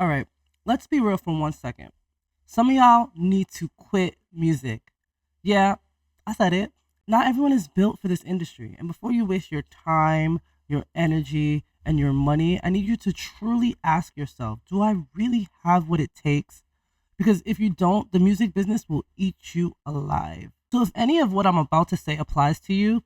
All right, let's be real for 1 second. Some of y'all need to quit music. Yeah, I said it. Not everyone is built for this industry. And before you waste your time, your energy, and your money, I need you to truly ask yourself, do I really have what it takes? Because if you don't, the music business will eat you alive. So if any of what I'm about to say applies to you,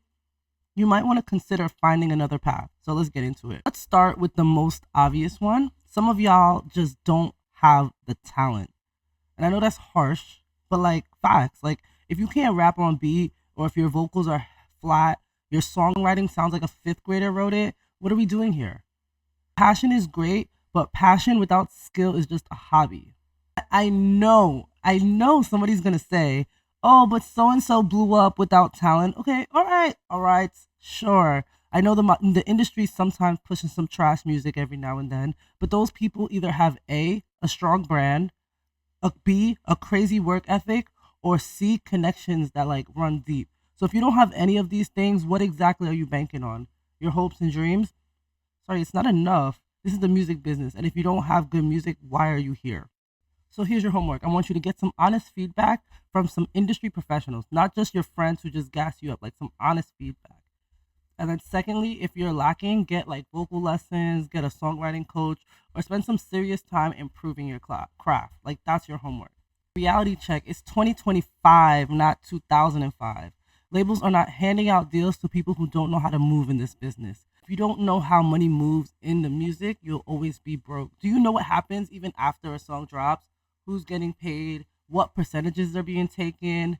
you might want to consider finding another path. So let's get into it. Let's start with the most obvious one. Some of y'all just don't have the talent. And I know that's harsh, but like facts. Like if you can't rap on beat or if your vocals are flat, your songwriting sounds like a fifth grader wrote it, what are we doing here? Passion is great, but passion without skill is just a hobby. I know somebody's gonna say, "Oh, but so and so blew up without talent." Okay, all right, sure. I know the industry sometimes pushes some trash music every now and then, but those people either have a strong brand, a B, a crazy work ethic, or C, connections that like run deep. So if you don't have any of these things, what exactly are you banking on? Your hopes and dreams? Sorry, it's not enough. This is the music business, and if you don't have good music, why are you here? So here's your homework. I want you to get some honest feedback from some industry professionals, not just your friends who just gas you up, like some honest feedback. And then secondly, if you're lacking, get like vocal lessons, get a songwriting coach, or spend some serious time improving your craft. Like that's your homework. Reality check. It's 2025, not 2005. Labels are not handing out deals to people who don't know how to move in this business. If you don't know how money moves in the music, you'll always be broke. Do you know what happens even after a song drops? Who's getting paid? What percentages are being taken?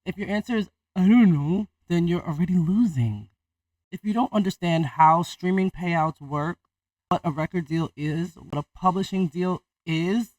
If your answer is, I don't know, then you're already losing. If you don't understand how streaming payouts work, what a record deal is, what a publishing deal is,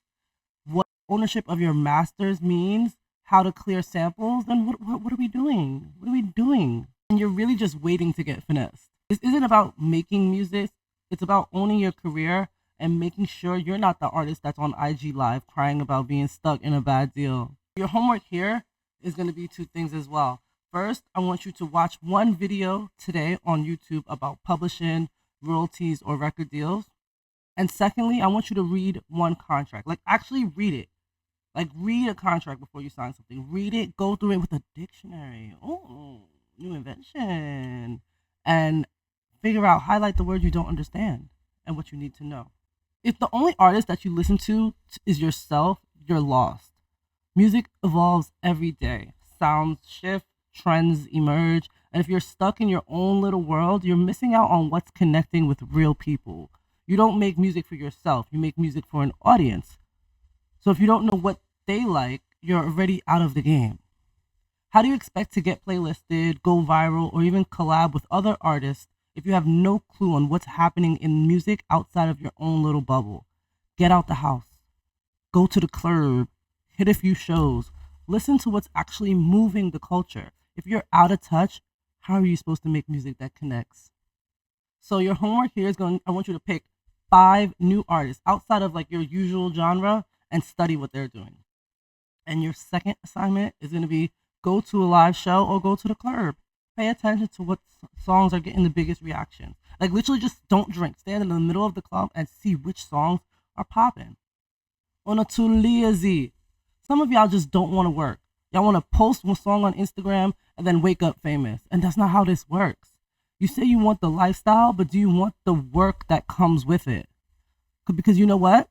what ownership of your masters means, how to clear samples, then what are we doing? What are we doing? And you're really just waiting to get finessed. This isn't about making music, it's about owning your career and making sure you're not the artist that's on IG Live crying about being stuck in a bad deal. Your homework here is going to be two things as well. First, I want you to watch one video today on YouTube about publishing, royalties, or record deals. And secondly, I want you to read one contract. Like actually read it. Like read a contract before you sign something. Read it, go through it with a dictionary. Oh, new invention. And figure out, highlight the word you don't understand and what you need to know. If the only artist that you listen to is yourself, you're lost. Music evolves every day. Sounds shift, trends emerge, and if you're stuck in your own little world, you're missing out on what's connecting with real people. You don't make music for yourself, you make music for an audience. So if you don't know what they like, you're already out of the game. How do you expect to get playlisted, go viral, or even collab with other artists if you have no clue on what's happening in music outside of your own little bubble? Get out the house, go to the club, hit a few shows, listen to what's actually moving the culture. If you're out of touch, how are you supposed to make music that connects? So your homework here is I want you to pick 5 new artists outside of like your usual genre and study what they're doing. And your second assignment is going to be go to a live show or go to the club. Pay attention to what songs are getting the biggest reaction. Like literally just don't drink. Stand in the middle of the club and see which songs are popping. Onatuliazi. Some of y'all just don't want to work. Y'all want to post one song on Instagram and then wake up famous. And that's not how this works. You say you want the lifestyle, but do you want the work that comes with it? Because you know what?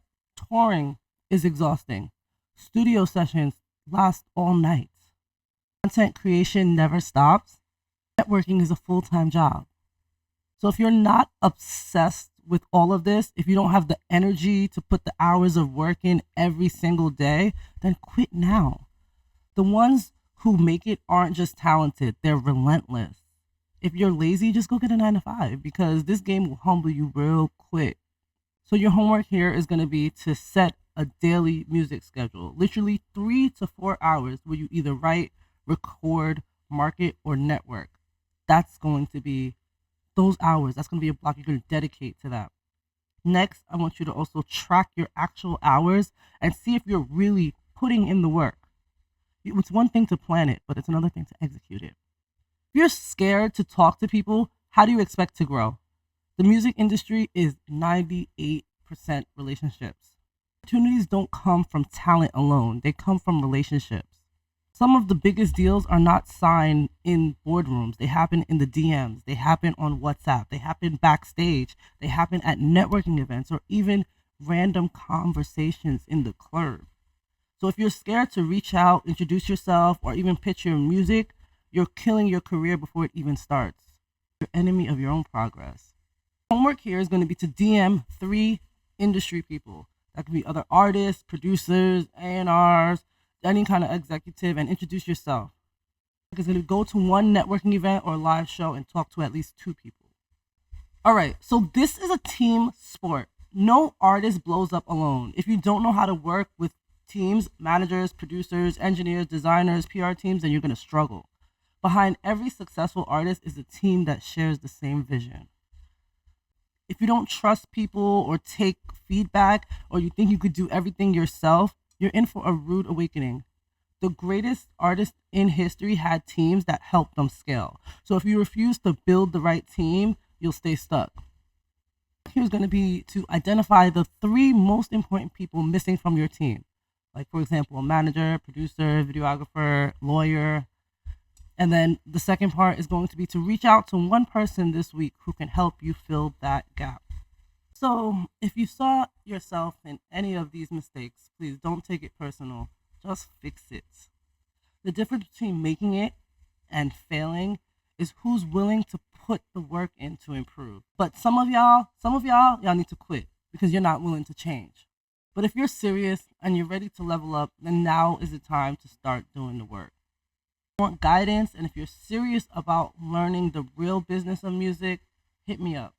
Touring is exhausting. Studio sessions last all night. Content creation never stops. Networking is a full-time job. So if you're not obsessed with all of this, if you don't have the energy to put the hours of work in every single day, then quit now. The ones who make it aren't just talented, they're relentless. If you're lazy, just go get a 9 to 5 because this game will humble you real quick. So your homework here is going to be to set a daily music schedule, literally 3 to 4 hours where you either write, record, market, or network. That's going to be those hours. That's going to be a block you're going to dedicate to that. Next, I want you to also track your actual hours and see if you're really putting in the work. It's one thing to plan it, but it's another thing to execute it. If you're scared to talk to people, how do you expect to grow? The music industry is 98% relationships. Opportunities don't come from talent alone, they come from relationships. Some of the biggest deals are not signed in boardrooms. They happen in the DMs. They happen on WhatsApp. They happen backstage. They happen at networking events or even random conversations in the club. So if you're scared to reach out, introduce yourself, or even pitch your music, you're killing your career before it even starts. You're enemy of your own progress. Homework here is going to be to DM 3 industry people. That could be other artists, producers, A&Rs, any kind of executive, and introduce yourself. It's going to go to one networking event or live show and talk to at least 2 people. All right, so this is a team sport. No artist blows up alone. If you don't know how to work with teams, managers, producers, engineers, designers, PR teams, then you're going to struggle. Behind every successful artist is a team that shares the same vision. If you don't trust people or take feedback, or you think you could do everything yourself, you're in for a rude awakening. The greatest artists in history had teams that helped them scale. So if you refuse to build the right team, you'll stay stuck. Here's going to be to identify the 3 most important people missing from your team. Like, for example, a manager, producer, videographer, lawyer. And then the second part is going to be to reach out to one person this week who can help you fill that gap. So if you saw yourself in any of these mistakes, please don't take it personal. Just fix it. The difference between making it and failing is who's willing to put the work in to improve. But some of y'all need to quit because you're not willing to change. But if you're serious and you're ready to level up, then now is the time to start doing the work. If you want guidance, and if you're serious about learning the real business of music, hit me up.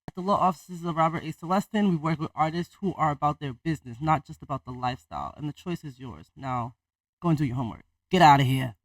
At the law offices of Robert A. Celestin, we work with artists who are about their business, not just about the lifestyle. And the choice is yours. Now, go and do your homework. Get out of here.